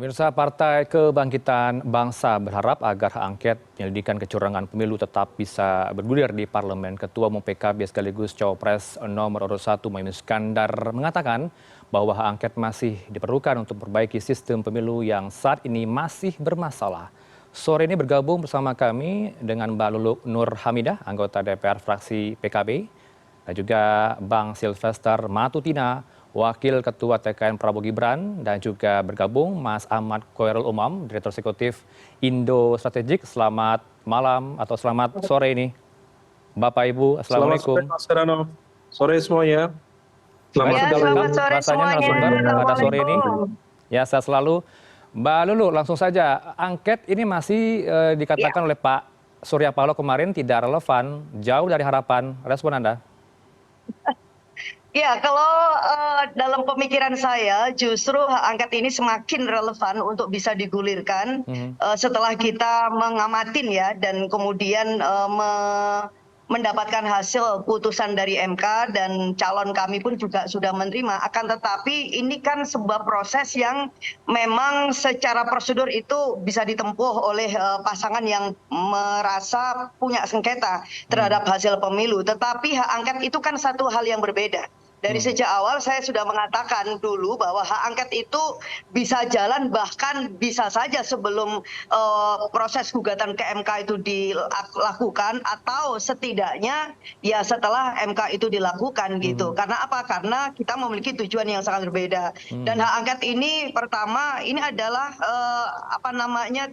Pemirsa Partai Kebangkitan Bangsa berharap agar hak angket penyelidikan kecurangan pemilu tetap bisa bergulir di parlemen. Ketua Umum PKB sekaligus Cawapres nomor urut 1 Mohaimin Iskandar mengatakan bahwa hak angket masih diperlukan untuk memperbaiki sistem pemilu yang saat ini masih bermasalah. Sore ini bergabung bersama kami dengan Mbak Lulu Nur Hamidah, anggota DPR fraksi PKB, dan juga Bang Silvester Matutina, Wakil Ketua TKN Prabowo Gibran, dan juga bergabung Mas Ahmad Khoirul Umam, Direktur Eksekutif Indo Strategik. Selamat malam atau selamat sore ini, Bapak Ibu. Assalamualaikum. Selamat sore Mas Herano. Sore semuanya. Selamat selamat sore rasanya semuanya. narasumber pada sore ini. Assalamualaikum. Ya, sehat selalu. Mbak Lulu, langsung saja. Angket ini masih dikatakan oleh Pak Surya Paloh kemarin tidak relevan, jauh dari harapan. Respon Anda? Ya, kalau dalam pemikiran saya justru hak angket ini semakin relevan untuk bisa digulirkan setelah kita mengamatin ya dan kemudian mendapatkan hasil putusan dari MK dan calon kami pun juga sudah menerima. Akan tetapi ini kan sebuah proses yang memang secara prosedur itu bisa ditempuh oleh pasangan yang merasa punya sengketa terhadap hasil pemilu. Tetapi hak angket itu kan satu hal yang berbeda. Dari sejak awal saya sudah mengatakan dulu bahwa hak angket itu bisa jalan bahkan bisa saja sebelum proses gugatan ke MK itu dilakukan atau setidaknya ya setelah MK itu dilakukan gitu. Karena apa? Karena kita memiliki tujuan yang sangat berbeda. Dan hak angket ini pertama ini adalah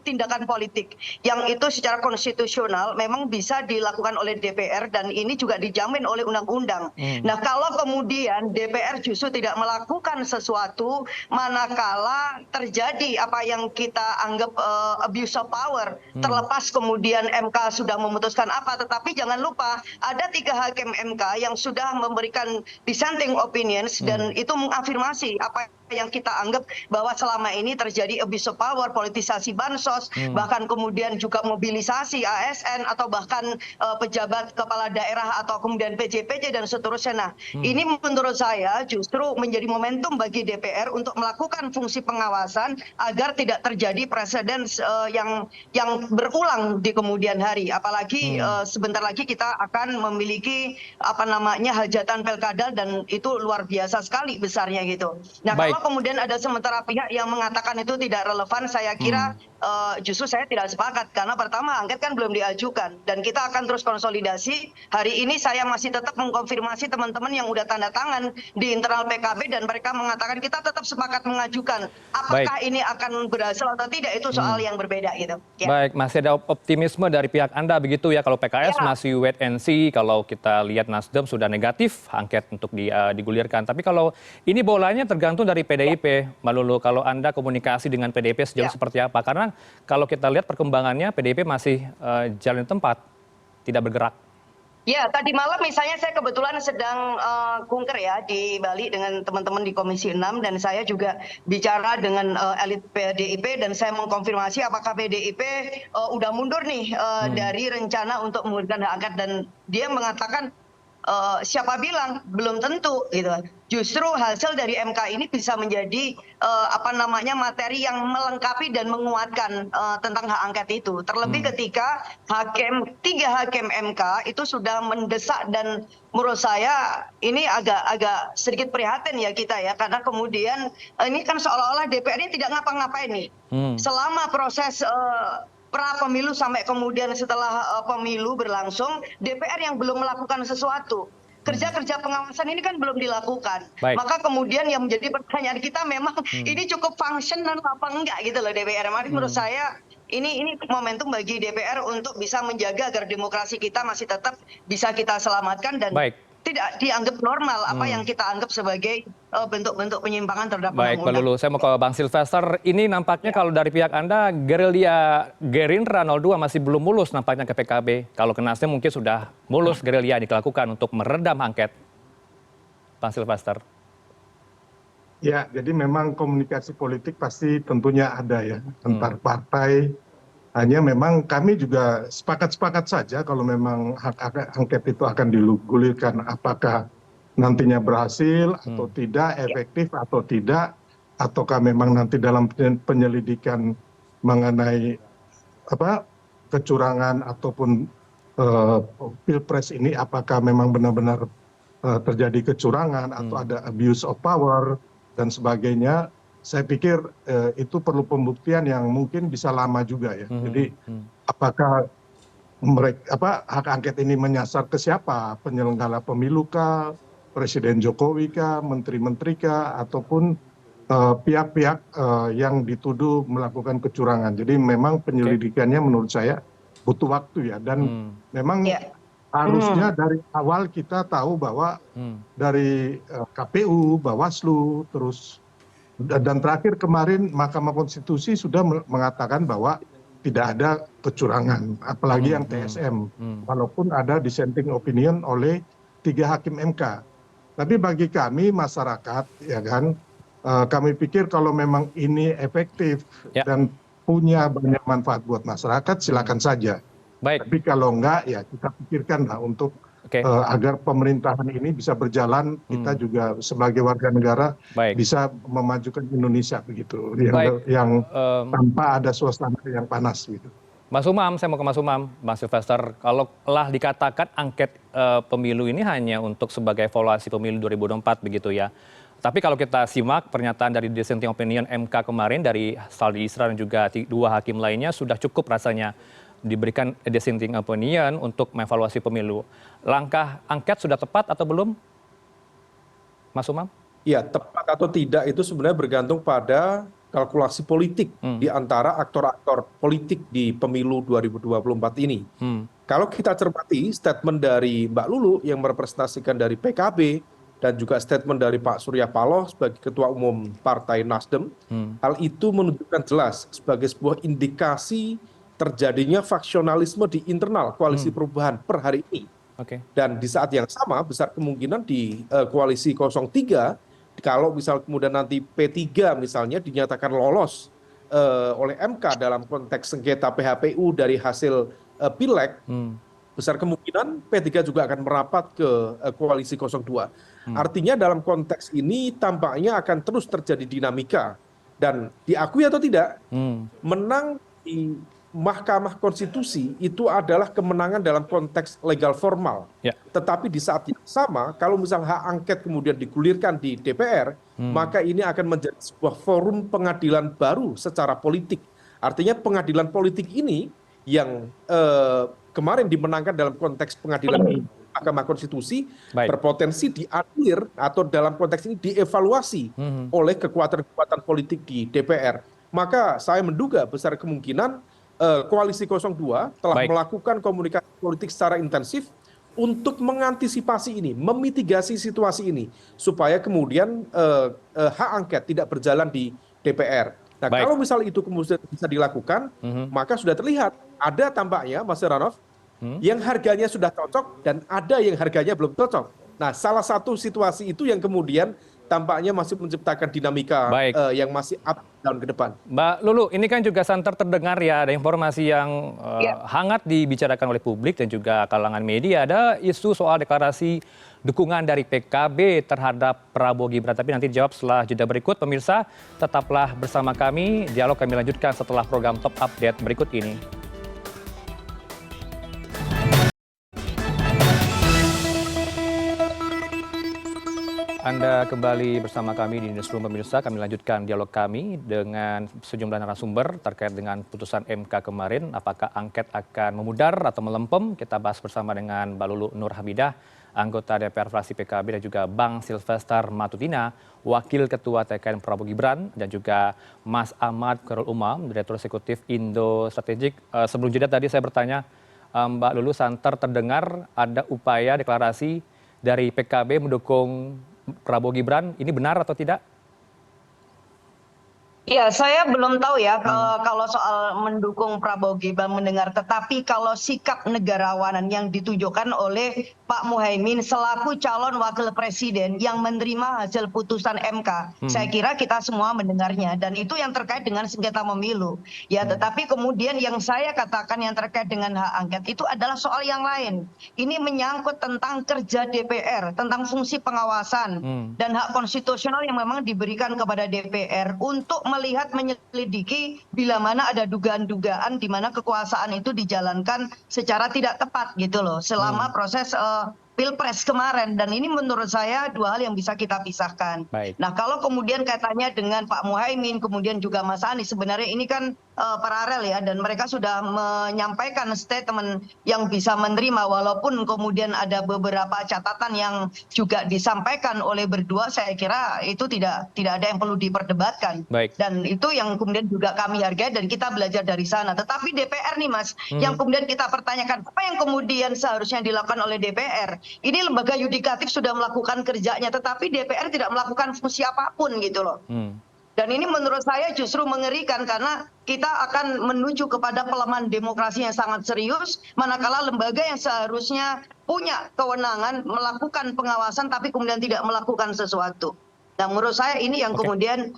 tindakan politik yang itu secara konstitusional memang bisa dilakukan oleh DPR dan ini juga dijamin oleh undang-undang. Nah, kalau kemudian DPR justru tidak melakukan sesuatu manakala terjadi apa yang kita anggap abuse of power, terlepas kemudian MK sudah memutuskan apa, tetapi jangan lupa ada 3 hakim MK yang sudah memberikan dissenting opinions dan itu mengafirmasi apa yang kita anggap bahwa selama ini terjadi abuse of power, politisasi bansos, bahkan kemudian juga mobilisasi ASN atau bahkan pejabat kepala daerah atau kemudian PJ-PJ dan seterusnya. Nah, ini menurut saya justru menjadi momentum bagi DPR untuk melakukan fungsi pengawasan agar tidak terjadi preseden yang berulang di kemudian hari. Apalagi sebentar lagi kita akan memiliki hajatan pilkada dan itu luar biasa sekali besarnya gitu. Nah, kalau kemudian ada sementara pihak yang mengatakan itu tidak relevan, saya kira justru saya tidak sepakat karena pertama angket kan belum diajukan dan kita akan terus konsolidasi. Hari ini saya masih tetap mengkonfirmasi teman-teman yang udah tanda tangan di internal PKB dan mereka mengatakan kita tetap sepakat mengajukan. Apakah ini akan berhasil atau tidak itu soal yang berbeda gitu. Ya. Baik, masih ada optimisme dari pihak Anda begitu ya, kalau PKS masih wait and see, kalau kita lihat Nasdem sudah negatif angket untuk digulirkan. Tapi kalau ini bolanya tergantung dari PDIP, Mbak Lulu, kalau Anda komunikasi dengan PDIP sejauh seperti apa? Karena kalau kita lihat perkembangannya PDIP masih jalan di tempat, tidak bergerak. Ya, tadi malam misalnya saya kebetulan sedang kunker ya di Bali dengan teman-teman di Komisi 6 dan saya juga bicara dengan elit PDIP dan saya mengkonfirmasi apakah PDIP udah mundur nih dari rencana untuk mengundurkan hak angket dan dia mengatakan siapa bilang belum tentu gitu. Justru hasil dari MK ini bisa menjadi materi yang melengkapi dan menguatkan tentang hak angket itu. Terlebih ketika 3 hakim MK itu sudah mendesak dan menurut saya ini agak sedikit prihatin ya kita ya karena kemudian ini kan seolah-olah DPR ini tidak ngapa-ngapain nih. Selama proses pra pemilu sampai kemudian setelah pemilu berlangsung, DPR yang belum melakukan sesuatu. Kerja-kerja pengawasan ini kan belum dilakukan. Maka kemudian yang menjadi pertanyaan kita memang ini cukup functional apa enggak gitu loh DPR. Mari menurut saya ini momentum bagi DPR untuk bisa menjaga agar demokrasi kita masih tetap bisa kita selamatkan dan tidak dianggap normal apa yang kita anggap sebagai bentuk-bentuk penyimpangan terhadap undang-undang. Baik, Mbak Lulu, saya mau ke Bang Silvester. Ini nampaknya kalau dari pihak Anda, gerilya Gerindra 02 masih belum mulus nampaknya ke PKB. Kalau ke Nasdem mungkin sudah mulus gerilya dilakukan untuk meredam angket. Bang Silvester. Ya, jadi memang komunikasi politik pasti tentunya ada ya antar partai. Hanya memang kami juga sepakat-sepakat saja kalau memang hak angket itu akan digulirkan apakah nantinya berhasil atau tidak, efektif atau tidak. ataukah memang nanti dalam penyelidikan mengenai kecurangan ataupun pilpres ini apakah memang benar-benar terjadi kecurangan atau ada abuse of power dan sebagainya. Saya pikir itu perlu pembuktian yang mungkin bisa lama juga ya. Jadi apakah hak angket ini menyasar ke siapa? Penyelenggara pemilu kah, Presiden Jokowi kah, menteri-menteri kah, ataupun pihak-pihak yang dituduh melakukan kecurangan. Jadi memang penyelidikannya menurut saya butuh waktu ya. Dan memang harusnya dari awal kita tahu bahwa dari KPU, Bawaslu, terus dan terakhir kemarin Mahkamah Konstitusi sudah mengatakan bahwa tidak ada kecurangan, apalagi yang TSM, walaupun ada dissenting opinion oleh 3 hakim MK. Tapi bagi kami masyarakat, ya kan, kami pikir kalau memang ini efektif dan punya banyak manfaat buat masyarakat, silakan saja. Tapi kalau enggak, ya kita pikirkanlah untuk agar pemerintahan ini bisa berjalan, kita juga sebagai warga negara bisa memajukan Indonesia begitu, yang tanpa ada suasana yang panas gitu. Mas Umam, saya mau ke Mas Umam, Mas Sylvester. Kalau telah dikatakan angket pemilu ini hanya untuk sebagai evaluasi pemilu 2024 begitu ya. Tapi kalau kita simak pernyataan dari dissenting opinion MK kemarin dari Saldi Isra dan juga 2 hakim lainnya sudah cukup rasanya diberikan dissenting opinion untuk mengevaluasi pemilu. Langkah angket sudah tepat atau belum, Mas Umam? Ya, tepat atau tidak itu sebenarnya bergantung pada kalkulasi politik di antara aktor-aktor politik di pemilu 2024 ini. Kalau kita cermati statement dari Mbak Lulu yang merepresentasikan dari PKB dan juga statement dari Pak Surya Paloh sebagai Ketua Umum Partai Nasdem, hal itu menunjukkan jelas sebagai sebuah indikasi terjadinya faksionalisme di internal koalisi perubahan per hari ini. Dan di saat yang sama besar kemungkinan di koalisi 03 kalau misal kemudian nanti P3 misalnya dinyatakan lolos oleh MK dalam konteks sengketa PHPU dari hasil Pileg, besar kemungkinan P3 juga akan merapat ke koalisi 02. Artinya dalam konteks ini tampaknya akan terus terjadi dinamika dan diakui atau tidak, menang di Mahkamah Konstitusi itu adalah kemenangan dalam konteks legal formal. Tetapi di saat yang sama, kalau misalnya hak angket kemudian digulirkan di DPR, maka ini akan menjadi sebuah forum pengadilan baru secara politik. Artinya pengadilan politik ini yang kemarin dimenangkan dalam konteks pengadilan Mahkamah Konstitusi berpotensi dianulir atau dalam konteks ini dievaluasi oleh kekuatan-kekuatan politik di DPR. Maka saya menduga besar kemungkinan Koalisi 02 telah melakukan komunikasi politik secara intensif untuk mengantisipasi ini, memitigasi situasi ini, supaya kemudian hak angket tidak berjalan di DPR. Nah, kalau misal itu kemudian bisa dilakukan, maka sudah terlihat ada tampaknya, Mas Heranov, yang harganya sudah cocok dan ada yang harganya belum cocok. Nah, salah satu situasi itu yang kemudian tampaknya masih menciptakan dinamika yang masih up down ke depan. Mbak Lulu, ini kan juga santer terdengar ya, ada informasi yang hangat dibicarakan oleh publik dan juga kalangan media. Ada isu soal deklarasi dukungan dari PKB terhadap Prabowo Gibran. Tapi nanti dijawab setelah jeda berikut. Pemirsa, tetaplah bersama kami. Dialog kami lanjutkan setelah program Top Update berikut ini. Anda kembali bersama kami di Newsroom Pemirsa. Kami lanjutkan dialog kami dengan sejumlah narasumber terkait dengan putusan MK kemarin. Apakah angket akan memudar atau melempem? Kita bahas bersama dengan Mbak Lulu Nur Hamidah, anggota DPR fraksi PKB, dan juga Bang Sylvester Matutina, Wakil Ketua TKN Prabowo Gibran, dan juga Mas Ahmad Khairul Umam, Direktur Eksekutif Indo Strategik. Sebelum jeda tadi saya bertanya, Mbak Lulu, santer terdengar ada upaya deklarasi dari PKB mendukung Prabowo Gibran, ini benar atau tidak? Ya, saya belum tahu ya kalau soal mendukung Prabowo Gibran mendengar. Tetapi kalau sikap negarawanan yang ditunjukkan oleh Pak Muhaimin selaku calon wakil presiden yang menerima hasil putusan MK, saya kira kita semua mendengarnya. Dan itu yang terkait dengan sengketa pemilu. Ya, tetapi kemudian yang saya katakan yang terkait dengan hak angket itu adalah soal yang lain. Ini menyangkut tentang kerja DPR, tentang fungsi pengawasan dan hak konstitusional yang memang diberikan kepada DPR untuk melihat menyelidiki bila mana ada dugaan-dugaan di mana kekuasaan itu dijalankan secara tidak tepat gitu loh selama proses Pilpres kemarin. Dan ini menurut saya dua hal yang bisa kita pisahkan. Baik. Nah, kalau kemudian kaitannya dengan Pak Muhaimin kemudian juga Mas Anies, sebenarnya ini kan paralel ya, dan mereka sudah menyampaikan statement yang bisa menerima walaupun kemudian ada beberapa catatan yang juga disampaikan oleh berdua. Saya kira itu tidak ada yang perlu diperdebatkan. Baik. Dan itu yang kemudian juga kami hargai dan kita belajar dari sana. Tetapi DPR nih Mas, yang kemudian kita pertanyakan apa yang kemudian seharusnya dilakukan oleh DPR. Ini lembaga yudikatif sudah melakukan kerjanya, tetapi DPR tidak melakukan fungsi apapun gitu loh. Dan ini menurut saya justru mengerikan karena kita akan menuju kepada pelemahan demokrasi yang sangat serius, manakala lembaga yang seharusnya punya kewenangan melakukan pengawasan tapi kemudian tidak melakukan sesuatu. Nah, menurut saya ini yang kemudian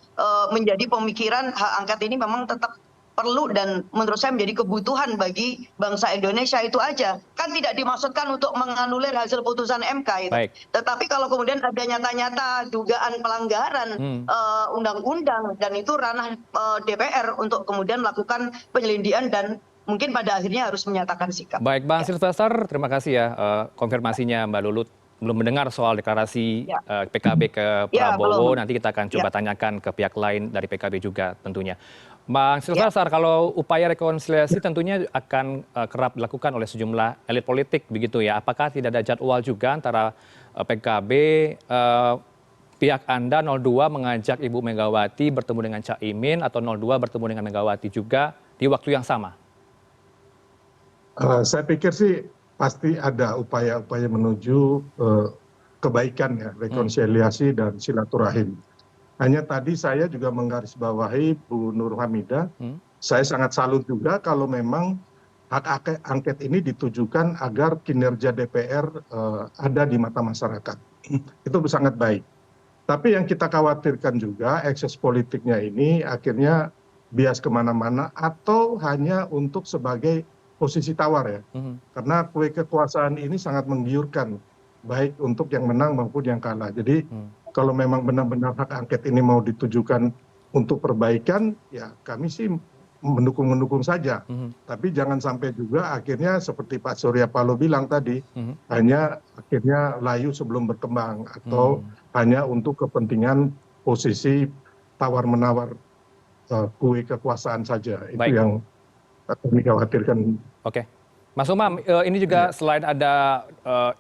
menjadi pemikiran hak angket ini memang tetap perlu dan menurut saya menjadi kebutuhan bagi bangsa Indonesia. Itu aja. Kan tidak dimaksudkan untuk menganulir hasil putusan MK itu. Baik. Tetapi kalau kemudian ada nyata-nyata dugaan pelanggaran undang-undang dan itu ranah DPR untuk kemudian melakukan penyelidikan dan mungkin pada akhirnya harus menyatakan sikap. Baik, Bang Silvester, terima kasih ya konfirmasinya Mbak Lulut. Belum mendengar soal deklarasi PKB ke Prabowo, nanti kita akan coba tanyakan ke pihak lain dari PKB juga tentunya. Bang Silvester, kalau upaya rekonsiliasi tentunya akan kerap dilakukan oleh sejumlah elit politik begitu ya. Apakah tidak ada jadwal juga antara PKB, pihak Anda 02 mengajak Ibu Megawati bertemu dengan Caimin atau 02 bertemu dengan Megawati juga di waktu yang sama? Saya pikir sih pasti ada upaya-upaya menuju kebaikan ya, rekonsiliasi dan silaturahim. Hanya tadi saya juga menggarisbawahi Bu Nur Hamidah, saya sangat salut juga kalau memang hak angket ini ditujukan agar kinerja DPR ada di mata masyarakat. Itu sangat baik. Tapi yang kita khawatirkan juga ekses politiknya ini akhirnya bias kemana-mana atau hanya untuk sebagai posisi tawar ya. Karena kue kekuasaan ini sangat menggiurkan, baik untuk yang menang maupun yang kalah. Jadi kalau memang benar-benar hak angket ini mau ditujukan untuk perbaikan, ya kami sih mendukung saja. Tapi jangan sampai juga akhirnya seperti Pak Surya Paloh bilang tadi, hanya akhirnya layu sebelum berkembang atau hanya untuk kepentingan posisi tawar-menawar kue kekuasaan saja. Itu yang kami khawatirkan. Oke. Mas Umam, ini juga selain ada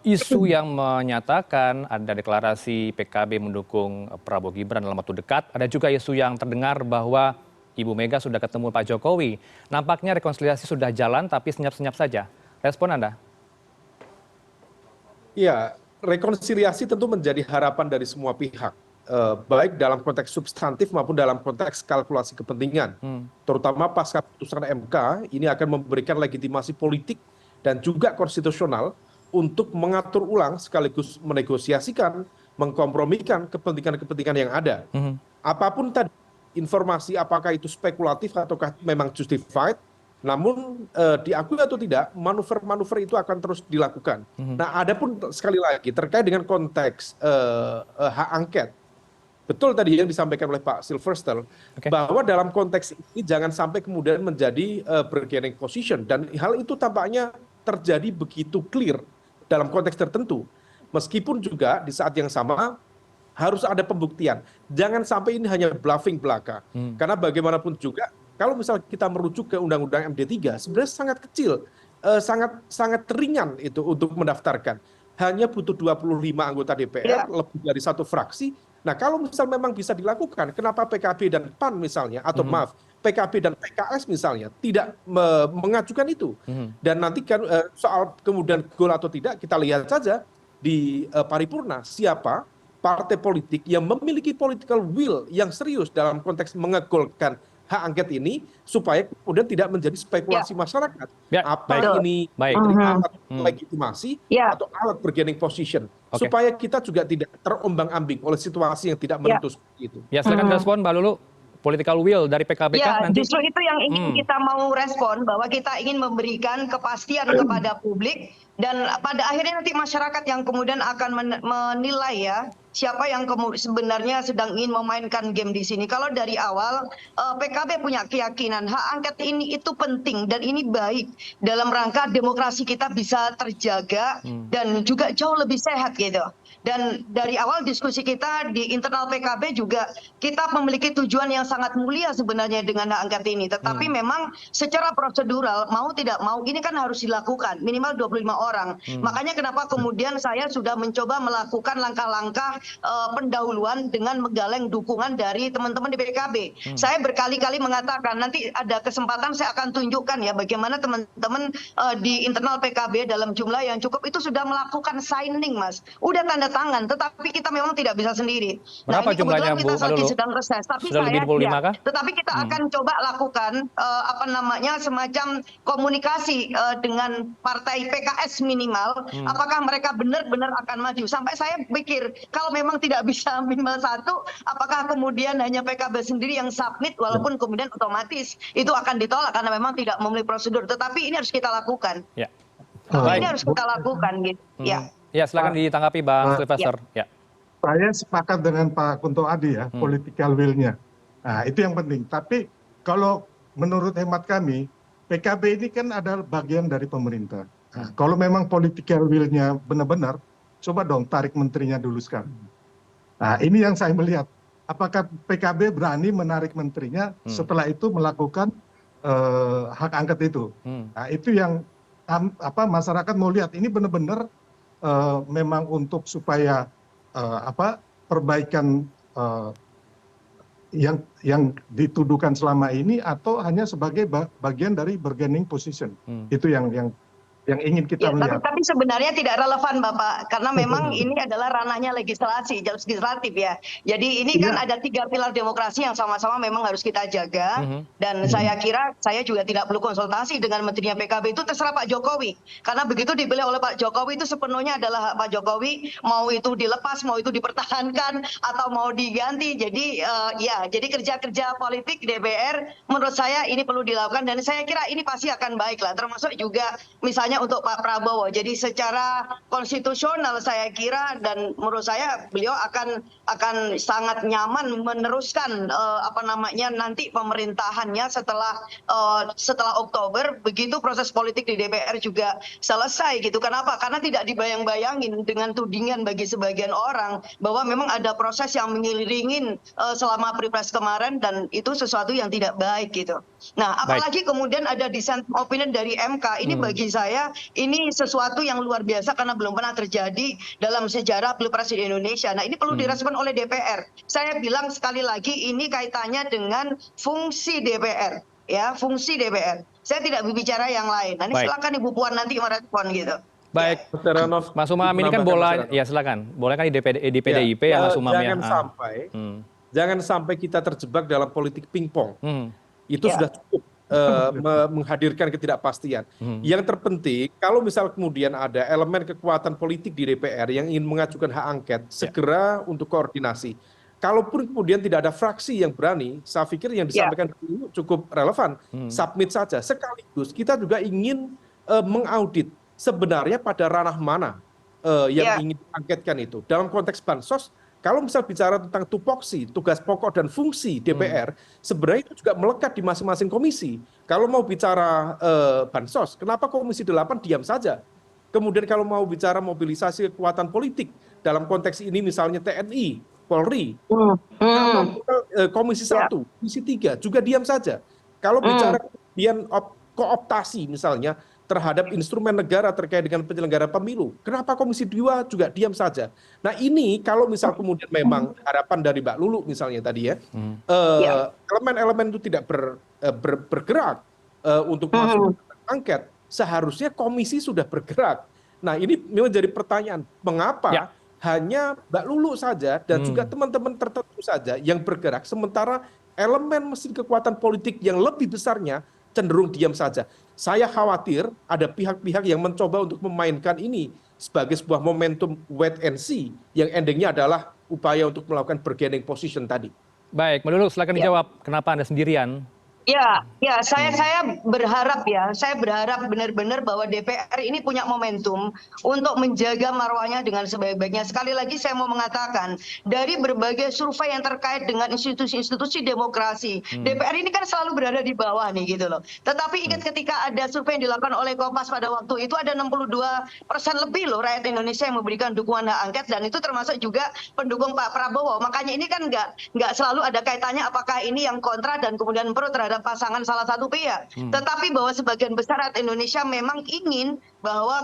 isu yang menyatakan ada deklarasi PKB mendukung Prabowo Gibran dalam waktu dekat, ada juga isu yang terdengar bahwa Ibu Mega sudah ketemu Pak Jokowi. Nampaknya rekonsiliasi sudah jalan tapi senyap-senyap saja. Respon Anda? Ya, rekonsiliasi tentu menjadi harapan dari semua pihak. Baik dalam konteks substantif maupun dalam konteks kalkulasi kepentingan. Terutama pasca putusan MK, ini akan memberikan legitimasi politik dan juga konstitusional untuk mengatur ulang sekaligus menegosiasikan, mengkompromikan kepentingan-kepentingan yang ada. Apapun tadi, informasi apakah itu spekulatif ataukah memang justified, namun diakui atau tidak, manuver-manuver itu akan terus dilakukan. Nah, adapun sekali lagi terkait dengan konteks hak angket, betul tadi yang disampaikan oleh Pak Silvester, bahwa dalam konteks ini jangan sampai kemudian menjadi bargaining position. Dan hal itu tampaknya terjadi begitu clear dalam konteks tertentu. Meskipun juga di saat yang sama harus ada pembuktian. Jangan sampai ini hanya bluffing belaka. Karena bagaimanapun juga, kalau misalnya kita merujuk ke Undang-Undang MD3, sebenarnya sangat kecil, sangat ringan itu untuk mendaftarkan. Hanya butuh 25 anggota DPR, lebih dari satu fraksi. Nah, kalau misal memang bisa dilakukan, kenapa PKB dan PAN misalnya, atau maaf, PKB dan PKS misalnya, tidak mengajukan itu? Dan nanti kan soal kemudian gol atau tidak, kita lihat saja di paripurna siapa partai politik yang memiliki political will yang serius dalam konteks mengegolkan hak angket ini supaya kemudian tidak menjadi spekulasi masyarakat. Ya, Apa baik. ini Baik. menjadi alat legitimasi Ya. atau alat bargaining position Oke. supaya kita juga tidak terombang-ambing oleh situasi yang tidak menentu seperti itu. Ya, silakan respon Mbak Lulu. Political will dari PKB Ya, nanti. justru itu yang ingin kita mau respon, bahwa kita ingin memberikan kepastian kepada publik, dan pada akhirnya nanti masyarakat yang kemudian akan menilai ya siapa yang sebenarnya sedang ingin memainkan game di sini. Kalau dari awal PKB punya keyakinan hak angket ini itu penting dan ini baik dalam rangka demokrasi kita bisa terjaga dan juga jauh lebih sehat gitu. Dan dari awal diskusi kita di internal PKB juga kita memiliki tujuan yang sangat mulia sebenarnya dengan hak angket ini. Tetapi memang secara prosedural mau tidak mau ini kan harus dilakukan minimal 25 orang. Makanya kenapa kemudian saya sudah mencoba melakukan langkah-langkah pendahuluan dengan menggaleng dukungan dari teman-teman di PKB. Saya berkali-kali mengatakan nanti ada kesempatan saya akan tunjukkan ya bagaimana teman-teman di internal PKB dalam jumlah yang cukup itu sudah melakukan signing, Mas. Udah tanda tangan, tetapi kita memang tidak bisa sendiri. Berapa ini jumlahnya, kebetulan kita Bu Lulu? sedang reses, tapi Sudah lebih 25 kah? tetapi kita akan coba lakukan semacam komunikasi dengan partai PKS minimal, apakah mereka benar-benar akan maju. Sampai saya pikir kalau memang tidak bisa minimal 1, apakah kemudian hanya PKB sendiri yang submit, walaupun kemudian otomatis itu akan ditolak karena memang tidak memenuhi prosedur. Tetapi ini harus kita lakukan. Ya. Ini harus kita lakukan gitu. Ya. Ya, silakan ditanggapi Bang Sylvester. Ya. Saya sepakat dengan Pak Kunto Adi ya, political will-nya. Nah, itu yang penting. Tapi kalau menurut hemat kami, PKB ini kan adalah bagian dari pemerintah. Nah, kalau memang political will-nya benar-benar, coba dong tarik menterinya dulu sekarang. Nah, ini yang saya melihat. Apakah PKB berani menarik menterinya setelah itu melakukan hak angket itu? Nah, itu yang masyarakat mau lihat. Ini benar-benar memang untuk supaya perbaikan yang dituduhkan selama ini, atau hanya sebagai bagian dari bargaining position. Itu yang ingin kita lihat. Tapi sebenarnya tidak relevan Bapak, karena memang ini adalah ranahnya legislatif ya. Jadi ini kan ada 3 pilar demokrasi yang sama-sama memang harus kita jaga. Dan saya kira saya juga tidak perlu konsultasi dengan menterinya PKB, itu terserah Pak Jokowi. Karena begitu dipilih oleh Pak Jokowi itu sepenuhnya adalah hak Pak Jokowi, mau itu dilepas, mau itu dipertahankan, atau mau diganti. Jadi jadi kerja-kerja politik DPR menurut saya ini perlu dilakukan, dan saya kira ini pasti akan baik lah, termasuk juga misalnya untuk Pak Prabowo. Jadi secara konstitusional saya kira, dan menurut saya beliau akan sangat nyaman meneruskan nanti pemerintahannya setelah Oktober, begitu proses politik di DPR juga selesai gitu. Kenapa? Karena tidak dibayang-bayangin dengan tudingan bagi sebagian orang bahwa memang ada proses yang mengiringi selama Pilpres kemarin, dan itu sesuatu yang tidak baik gitu. Nah, apalagi kemudian ada dissent opinion dari MK. Ini bagi saya ini sesuatu yang luar biasa karena belum pernah terjadi dalam sejarah Pilpres di Indonesia. Nah, ini perlu direspon oleh DPR. Saya bilang sekali lagi, ini kaitannya dengan fungsi DPR, ya, fungsi DPR. Saya tidak berbicara yang lain. Nah, ini silakan Ibu Puan nanti merespon gitu. Baik, Mas Umam ini kan ya silakan. Boleh kan di PDIP ya Mas Umam ya. Jangan sampai kita terjebak dalam politik pingpong. Itu sudah cukup menghadirkan ketidakpastian. Yang terpenting, kalau misal kemudian ada elemen kekuatan politik di DPR yang ingin mengajukan hak angket, segera untuk koordinasi. Kalaupun kemudian tidak ada fraksi yang berani, saya pikir yang disampaikan dulu cukup relevan. Submit saja. Sekaligus kita juga ingin mengaudit sebenarnya pada ranah mana yang ingin diangketkan itu. Dalam konteks bansos, kalau misal bicara tentang tupoksi, tugas pokok dan fungsi DPR, sebenarnya itu juga melekat di masing-masing komisi. Kalau mau bicara bansos, kenapa Komisi 8 diam saja? Kemudian kalau mau bicara mobilisasi kekuatan politik, dalam konteks ini misalnya TNI, Polri, Komisi 1, Komisi 3 juga diam saja. Kalau bicara kemudian kooptasi misalnya, terhadap instrumen negara terkait dengan penyelenggara pemilu. Kenapa Komisi 2 juga diam saja? Nah, ini kalau misal kemudian memang harapan dari Mbak Lulu misalnya tadi ya, elemen-elemen itu tidak bergerak untuk masuk ke angket, seharusnya komisi sudah bergerak. Nah, ini memang jadi pertanyaan, mengapa hanya Mbak Lulu saja dan juga teman-teman tertentu saja yang bergerak, sementara elemen mesin kekuatan politik yang lebih besarnya cenderung diam saja. Saya khawatir ada pihak-pihak yang mencoba untuk memainkan ini sebagai sebuah momentum wait and see yang endingnya adalah upaya untuk melakukan bargaining position tadi. Baik, Mbak Lulu silakan dijawab. Kenapa Anda sendirian? Ya, saya berharap saya berharap benar-benar bahwa DPR ini punya momentum untuk menjaga marwahnya dengan sebaik-baiknya. Sekali lagi saya mau mengatakan, dari berbagai survei yang terkait dengan institusi-institusi demokrasi, DPR ini kan selalu berada di bawah nih gitu loh. Tetapi ingat ketika ada survei yang dilakukan oleh Kompas pada waktu itu ada 62% lebih loh rakyat Indonesia yang memberikan dukungan hak angket, dan itu termasuk juga pendukung Pak Prabowo. Makanya ini kan nggak selalu ada kaitannya apakah ini yang kontra dan kemudian pro terhadap pasangan salah satu pihak. Tetapi bahwa sebagian besar rakyat Indonesia memang ingin bahwa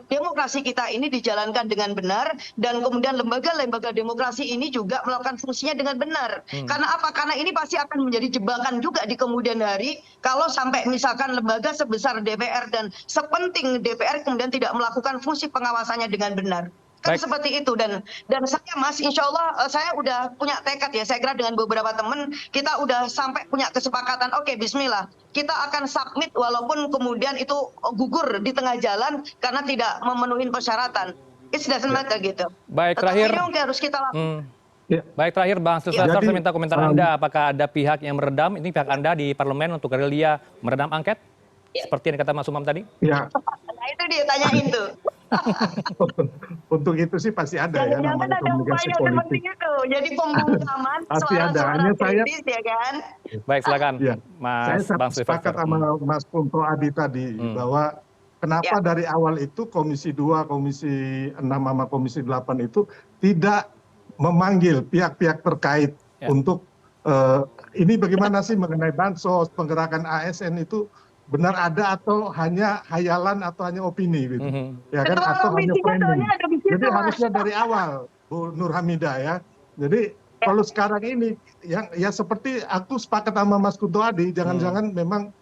demokrasi kita ini dijalankan dengan benar, dan kemudian lembaga-lembaga demokrasi ini juga melakukan fungsinya dengan benar. Karena apa? Karena ini pasti akan menjadi jebakan juga di kemudian hari kalau sampai misalkan lembaga sebesar DPR dan sepenting DPR kemudian tidak melakukan fungsi pengawasannya dengan benar. Kan seperti itu, dan saya Mas, insya Allah saya udah punya tekad ya, saya kira dengan beberapa teman kita udah sampai punya kesepakatan, oke bismillah kita akan submit walaupun kemudian itu gugur di tengah jalan karena tidak memenuhi persyaratan. It doesn't matter gitu. Baik, terakhir. Tetapi harus kita lakukan. Baik, terakhir Bang Silvester, saya minta komentar Anda, apakah ada pihak yang meredam, ini pihak Anda di parlemen untuk gerilya meredam angket? Seperti yang kata Mas Umam tadi? Ya. Nah itu dia tanyain tuh. Untuk itu sih pasti ada ya namanya komunikasi politik. Itu. Jadi pembungkaman Pasti ada. Hanya kritis ya kan. Baik, silakan Ya. Mas Saya Bang Silvester. sepakat sama Mas Kunto Adi tadi bahwa kenapa dari awal itu Komisi 2, Komisi 6 sama Komisi 8 itu tidak memanggil pihak-pihak terkait untuk ini bagaimana sih mengenai bansos, penggerakan ASN itu benar ada atau hanya hayalan atau hanya opini gitu. Ya kan, atau hanya framing. Jadi harusnya dari awal Bu Nur Hamidah ya. Jadi kalau sekarang ini yang ya seperti aku sepakat sama Mas Kunto Adi, jangan-jangan memang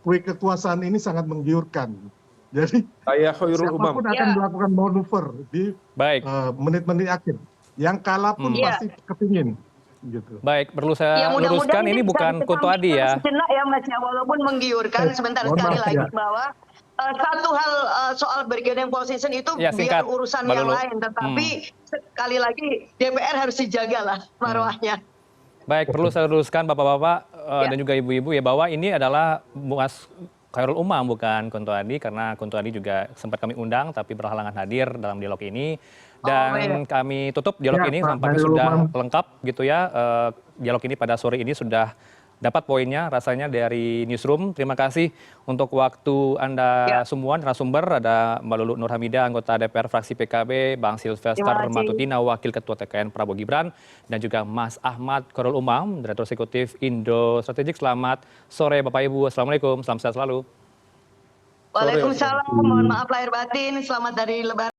kue kekuasaan ini sangat menggiurkan. Jadi siapapun akan melakukan manuver di menit-menit akhir. Yang kalah pun pasti kepingin. Gitu. Baik, perlu saya luruskan ini bukan Kunto Adi ya. Sejenak ya Mas ya, walaupun menggiurkan sebentar sekali lagi bahwa satu hal soal bargaining position itu biar urusan yang lain, tetapi sekali lagi DPR harus dijaga lah marwahnya. Baik, perlu saya luruskan Bapak-bapak dan juga Ibu-ibu ya bahwa ini adalah Mas Khairul Umam bukan Kunto Adi, karena Kunto Adi juga sempat kami undang tapi berhalangan hadir dalam dialog ini. Dan kami tutup dialog ini nampaknya sudah lengkap gitu ya. Dialog ini pada sore ini sudah dapat poinnya rasanya dari Newsroom. Terima kasih untuk waktu Anda semua, narasumber. Ada Mbak Lulu Nur Hamidah, anggota DPR fraksi PKB, Bang Silvester Matutina, Wakil Ketua TKN Prabowo Gibran, dan juga Mas Ahmad Khairul Umam, Direktur Eksekutif Indo Strategik. Selamat sore Bapak Ibu. Assalamualaikum, selamat sehat selalu. Waalaikumsalam, mohon maaf lahir batin, selamat dari Lebaran.